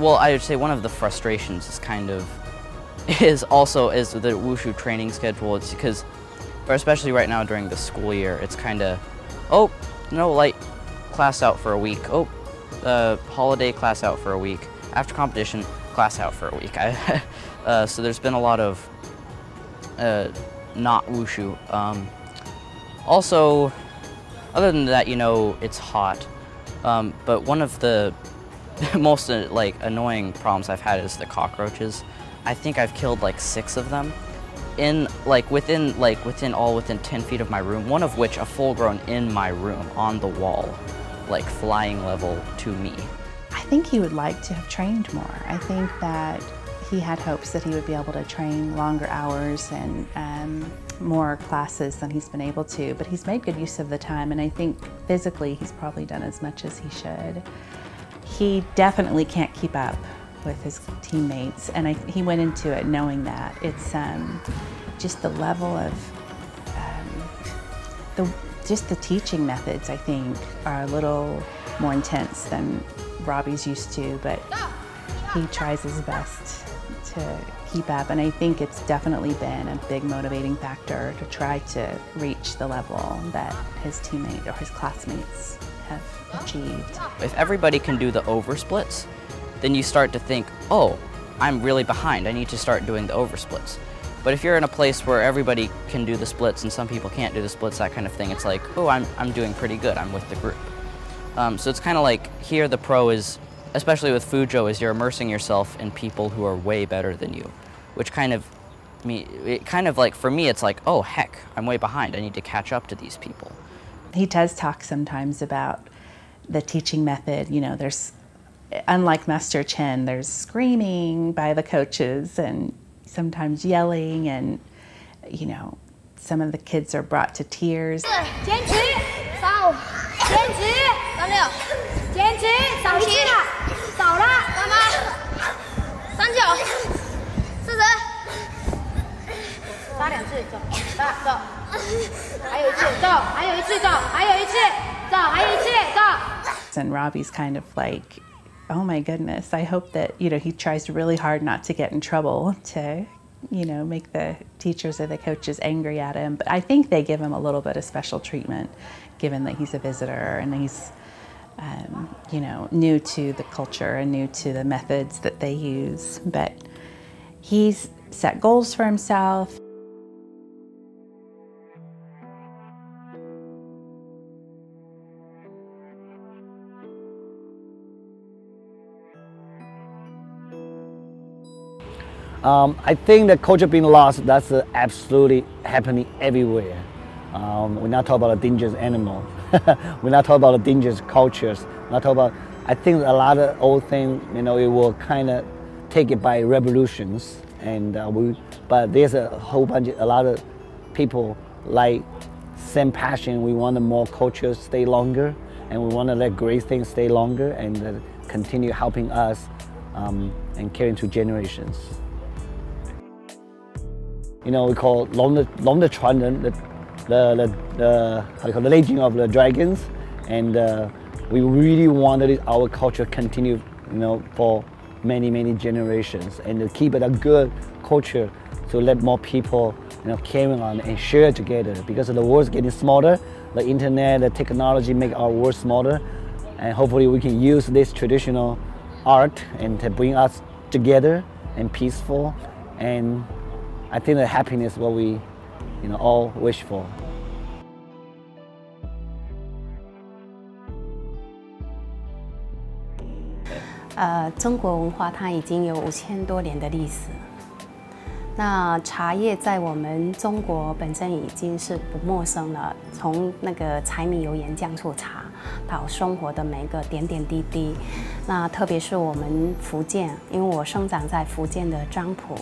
Well, I would say one of the frustrations is also the wushu training schedule. It's because, or especially right now during the school year, it's kind of, light class out for a week. Holiday class out for a week. After competition, class out for a week. So there's been a lot of not wushu. Also, other than that, it's hot. But one of the most annoying problems I've had is the cockroaches. I think I've killed 6 of them within 10 feet of my room, one of which a full-grown in my room on the wall, flying level to me. I think he would like to have trained more. I think that he had hopes that he would be able to train longer hours and more classes than he's been able to, but he's made good use of the time, and I think physically he's probably done as much as he should. He definitely can't keep up with his teammates, and he went into it knowing that. It's just the level of just the teaching methods, I think, are a little more intense than Robbie's used to, but he tries his best to keep up, and I think it's definitely been a big motivating factor to try to reach the level that his teammate or his classmates have achieved. If everybody can do the over splits, then you start to think, oh, I'm really behind, I need to start doing the over splits. But if you're in a place where everybody can do the splits and some people can't do the splits, that kind of thing, it's like, oh, I'm doing pretty good, I'm with the group. So it's kind of like here the pro is, especially with Fujo, is you're immersing yourself in people who are way better than you, which kind of, like, for me, it's like, oh, heck, I'm way behind, I need to catch up to these people. He does talk sometimes about the teaching method. You know, there's, unlike Master Chen, there's screaming by the coaches and sometimes yelling, and, you know, some of the kids are brought to tears. 坚持扫，坚持36，坚持扫7，扫了38，39，40，发2次走，走，还有一次走，还有一次走，还有一次走，还有一次走。 And Robbie's kind of like, oh my goodness, I hope that, you know, he tries really hard not to get in trouble to, you know, make the teachers or the coaches angry at him. But I think they give him a little bit of special treatment, given that he's a visitor and he's, you know, new to the culture and new to the methods that they use. But he's set goals for himself. I think the culture being lost, that's absolutely happening everywhere. We're not talking about a dangerous animal. We're not talking about dangerous cultures. We're not talking about, I think a lot of old things, you know, it will kind of take it by revolutions. And but there's a whole bunch, a lot of people like same passion. We want more culture stay longer, and we want to let great things stay longer and continue helping us and carrying to generations. You know, we call long the Chuan, the legend of the dragons, and we really wanted our culture continue, you know, for many generations, and to keep it a good culture to let more people, you know, carry on and share together, because the world's getting smaller. The internet, the technology make our world smaller, and hopefully we can use this traditional art and to bring us together and peaceful. And I think that happiness is what we, you know, all wish for. 中国文化它已经有5000多年的历史。那茶叶在我们中国本身已经是不陌生了，从那个柴米油盐酱醋茶到生活的每个点点滴滴。那特别是我们福建，因为我生长在福建的漳浦。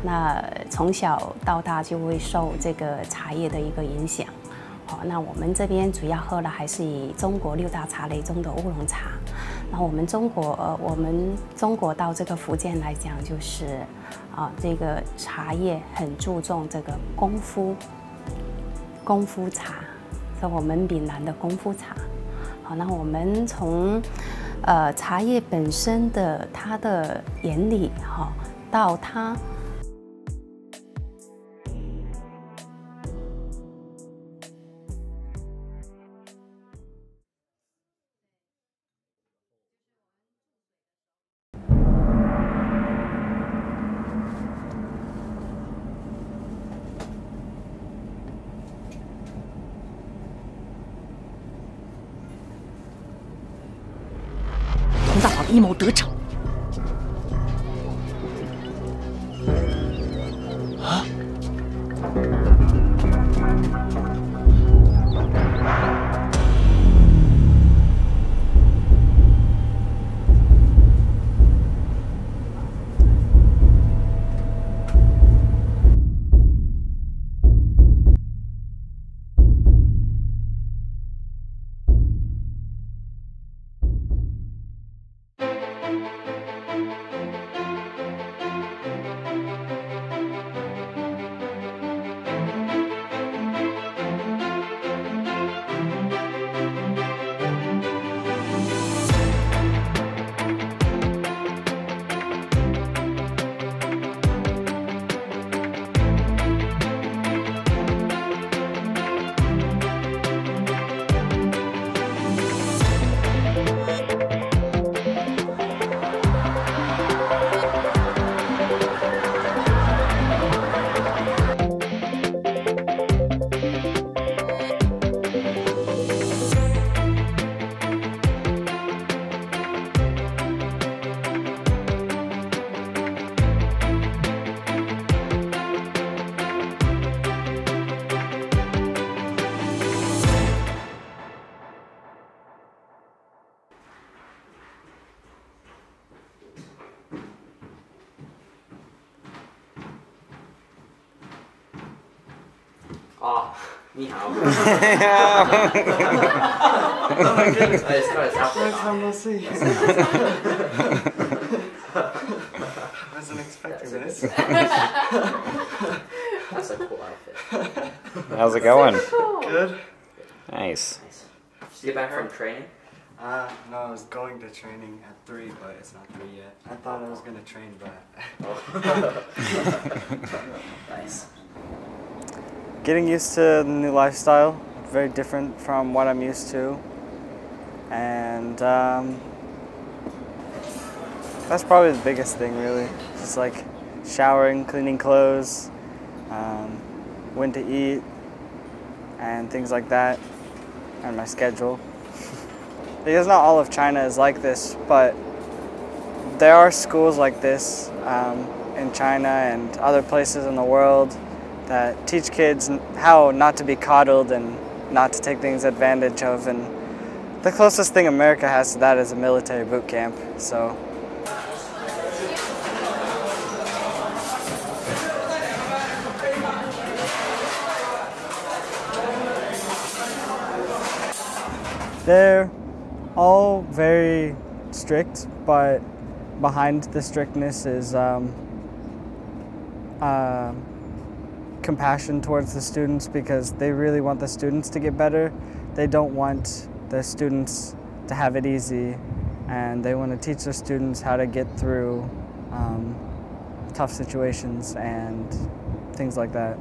那从小到大就会受这个茶叶的一个影响。那我们这边主要喝的还是以中国6大茶类中的乌龙茶。那我们中国到这个福建来讲，就是这个茶叶很注重这个功夫茶，是我们闽南的功夫茶。好，那我们从茶叶本身的它的原理到它。 洪大王阴谋得逞。啊！哦，你好。 Oh my goodness. I wasn't expecting this. That's a cool outfit. How's it going? Good. Nice. Did you get back from training? No, I was going to training at 3, but it's not 3 yet. I thought I was going to train, but... Nice. Getting used to the new lifestyle, very different from what I'm used to. And that's probably the biggest thing, really. Just like showering, cleaning clothes, when to eat, and things like that, and my schedule. Because not all of China is like this, but there are schools like this in China and other places in the world that teach kids how not to be coddled and not to take things advantage of. And the closest thing America has to that is a military boot camp. So. They're all very strict, but behind the strictness is compassion towards the students, because they really want the students to get better. They don't want the students to have it easy, and they want to teach their students how to get through tough situations and things like that.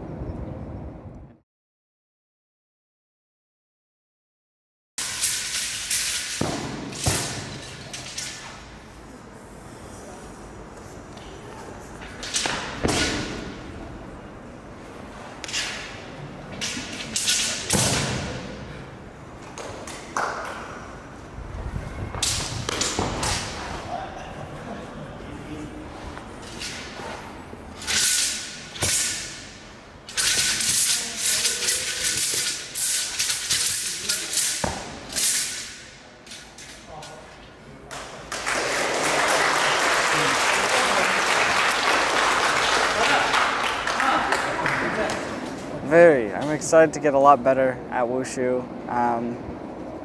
Very. I'm excited to get a lot better at Wushu,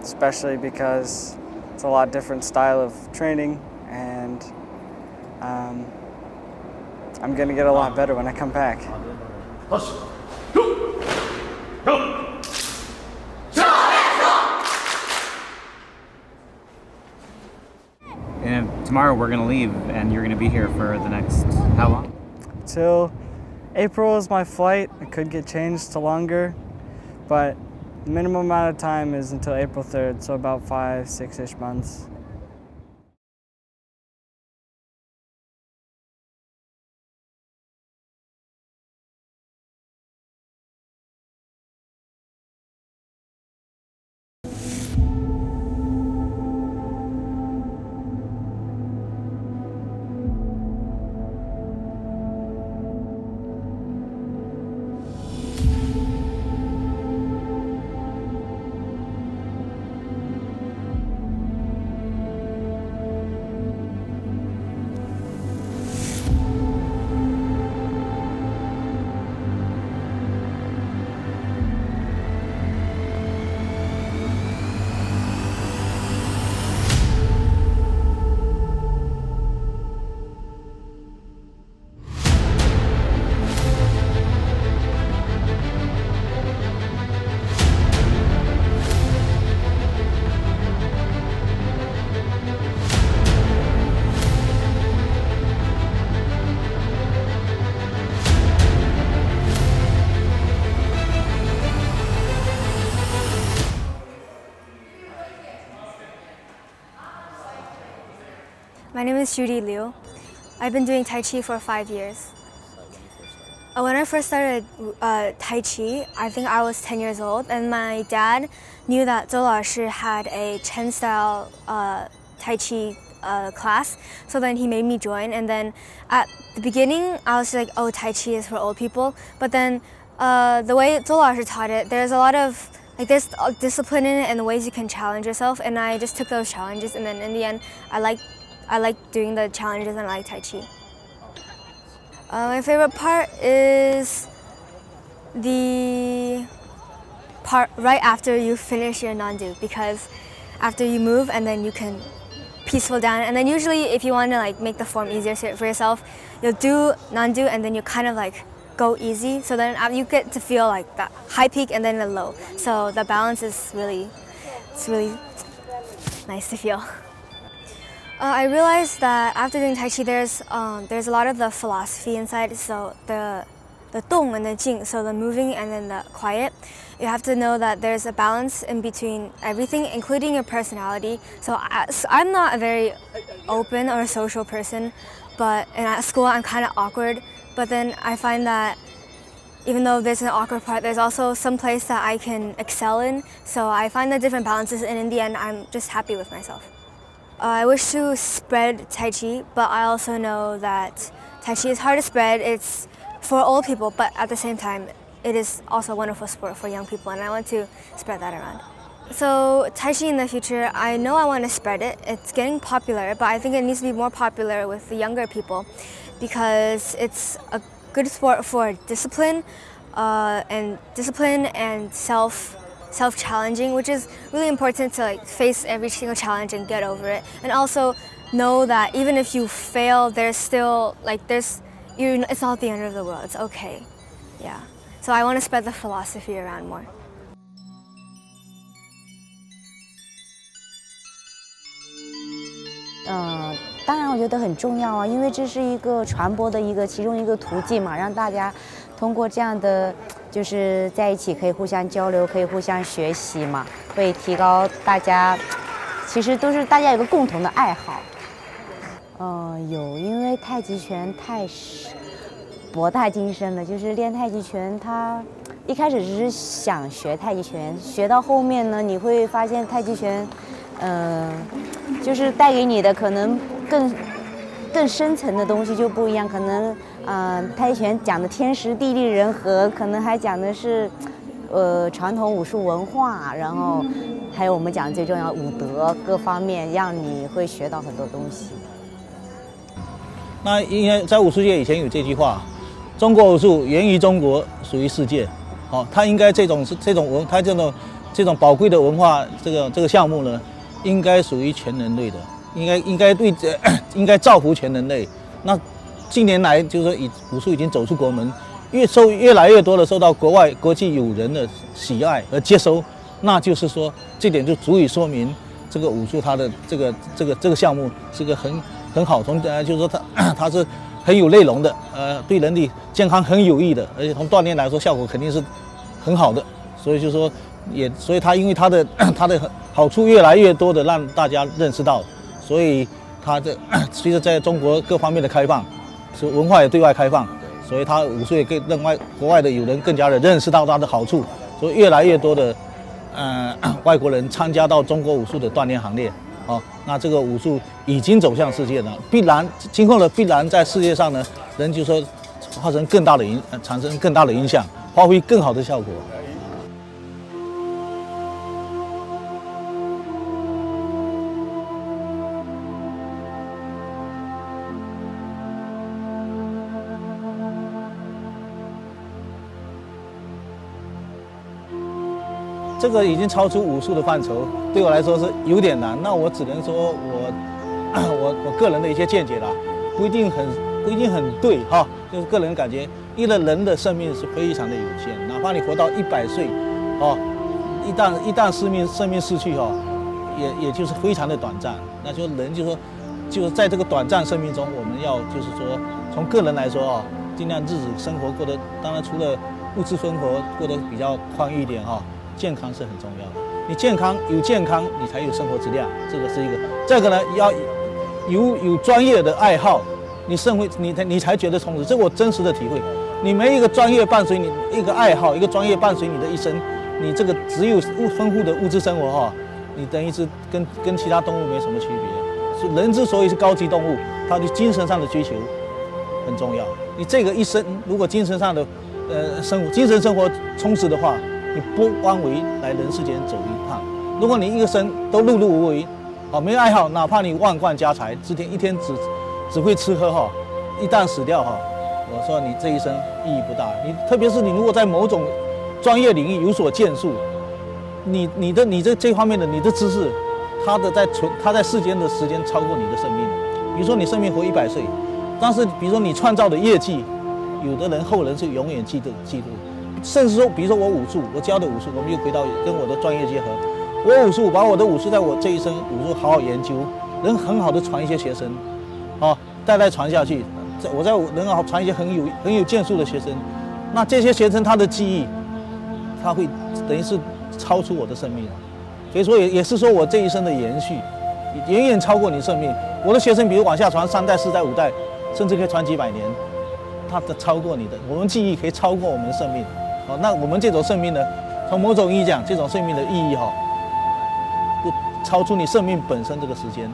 especially because it's a lot different style of training, and I'm going to get a lot better when I come back. And tomorrow we're going to leave, and you're going to be here for the next, how long? Till April is my flight. It could get changed to longer, but the minimum amount of time is until April 3rd, so about 5, 6-ish months. My name is Judy Liu. I've been doing Tai Chi for 5 years. When I first started Tai Chi, I think I was 10 years old, and my dad knew that Zhou Laoshi had a Chen-style Tai Chi class, so then he made me join. And then at the beginning, I was like, oh, Tai Chi is for old people. But then the way Zhou Laoshi taught it, there's a lot of there's discipline in it and the ways you can challenge yourself, and I just took those challenges, and then in the end, I like doing the challenges, and I like Tai Chi. My favorite part is The part right after you finish your non-do, because after you move and then you can peaceful down, and then usually if you want to like make the form easier for yourself, you'll do non-do and then you kind of like go easy, so then you get to feel like that high peak and then the low, so the balance is really nice to feel. I realized that after doing Tai Chi, there's a lot of the philosophy inside, so the dong and the jing, so the moving and then the quiet. You have to know that there's a balance in between everything, including your personality. So I'm not a very open or social person, and at school I'm kind of awkward. But then I find that even though there's an awkward part, there's also some place that I can excel in. So I find the different balances, and in the end, I'm just happy with myself. I wish to spread Tai Chi, but I also know that Tai Chi is hard to spread. It's for old people, but at the same time, it is also a wonderful sport for young people, and I want to spread that around. So Tai Chi in the future, I know I want to spread it. It's getting popular, but I think it needs to be more popular with the younger people, because it's a good sport for discipline and self-challenging, which is really important to like face every single challenge and get over it, and also know that even if you fail, there's still it's not the end of the world. It's okay, yeah. So I want to spread the philosophy around more. 当然我觉得很重要啊，因为这是一个传播的其中一个途径嘛，让大家通过这样的就是在一起可以互相交流，可以互相学习嘛，会提高大家，其实都是大家有个共同的爱好。有，因为太极拳太博大精深了，就是练太极拳，他一开始只是想学太极拳，学到后面呢，你会发现太极拳，就是带给你的可能更深层的东西就不一样，可能太极拳讲的天时地利人和，可能还讲的是传统武术文化，然后还有我们讲最重要武德各方面，让你会学到很多东西。那应该在武术界以前有这句话：中国武术源于中国，属于世界。它应该这种宝贵的文化这个项目呢，应该属于全人类的，应该造福全人类。那近年来就是说，武术已经走出国门，越来越多的受到国际友人的喜爱和接收。那就是说，这点就足以说明这个武术它的这个项目是个很好，就是说它是很有内容的，对人体健康很有益的，而且从锻炼来说效果肯定是很好的。所以就说所以它因为它的好处越来越多的让大家认识到，所以它随着在中国各方面的开放，是文化也对外开放，所以它武术也让国外的友人更加的认识到它的好处，所以越来越多的外国人参加到中国武术的锻炼行列。那这个武术已经走向世界了，今后必然在世界上呢，人就说产生更大的影响，发挥更好的效果。这个已经超出武术的范畴，对我来说是有点难。那我只能说我个人的一些见解啦，不一定很对哈，就是个人感觉，因为人的生命是非常的有限，哪怕你活到100岁，一旦生命逝去也就是非常的短暂。那就人就是在这个短暂生命中，我们要就是说，从个人来说尽量日子生活过得，当然除了物质生活过得比较宽裕一点健康是很重要的。你有健康，你才有生活质量，这个是一个。这个呢，要有专业的爱好，你才觉得充实。这我真实的体会。你没一个专业伴随你，一个爱好，一个专业伴随你的一生，你这个只有丰富的物质生活你等于是跟其他动物没什么区别。人之所以是高级动物，他对精神上的追求很重要。你这个一生如果精神上的精神生活充实的话，你不枉为来人世间走一趟。如果你一个生都碌碌无为，没有爱好，哪怕你万贯家财，一天只会吃喝一旦死掉我我说你这一生意义不大。你特别是你如果在某种专业领域有所建树，你这方面的你的知识，他在世间的时间超过你的生命。比如说你生命活100岁，但是比如说你创造的业绩，有的人后人是永远记录。甚至说，比如说我武术，我教的武术，我们又回到跟我的专业结合。我武术把我的武术在我这一生武术好好研究，能很好的传一些学生，代传下去。我能好传一些很有建树的学生，那这些学生他的记忆，他会等于是超出我的生命，所以说也是说我这一生的延续，远远超过你生命。我的学生比如往下传3代、4代、5代，甚至可以传几百年，他的超过你的，我们记忆可以超过我们的生命。那我们这种生命呢，从某种意义讲，这种生命的意义不超出你生命本身这个时间。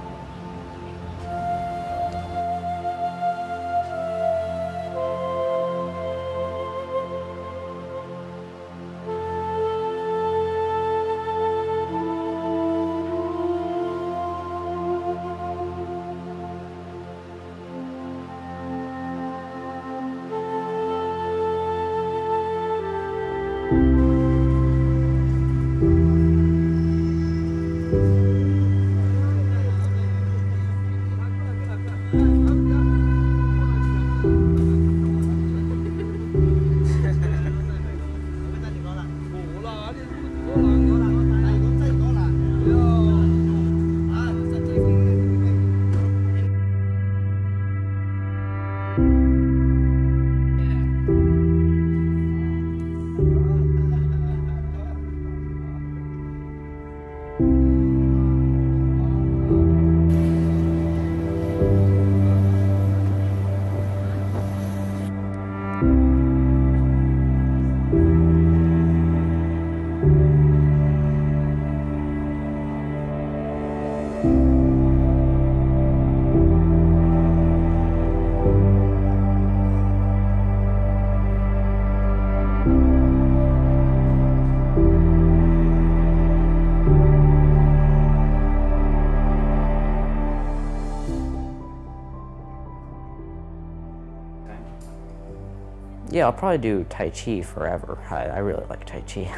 Yeah, I'll probably do Tai Chi forever. I really like Tai Chi.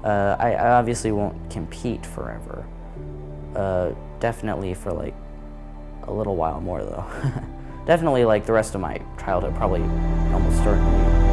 I obviously won't compete forever. Definitely for like a little while more though. Definitely like the rest of my childhood, probably almost certainly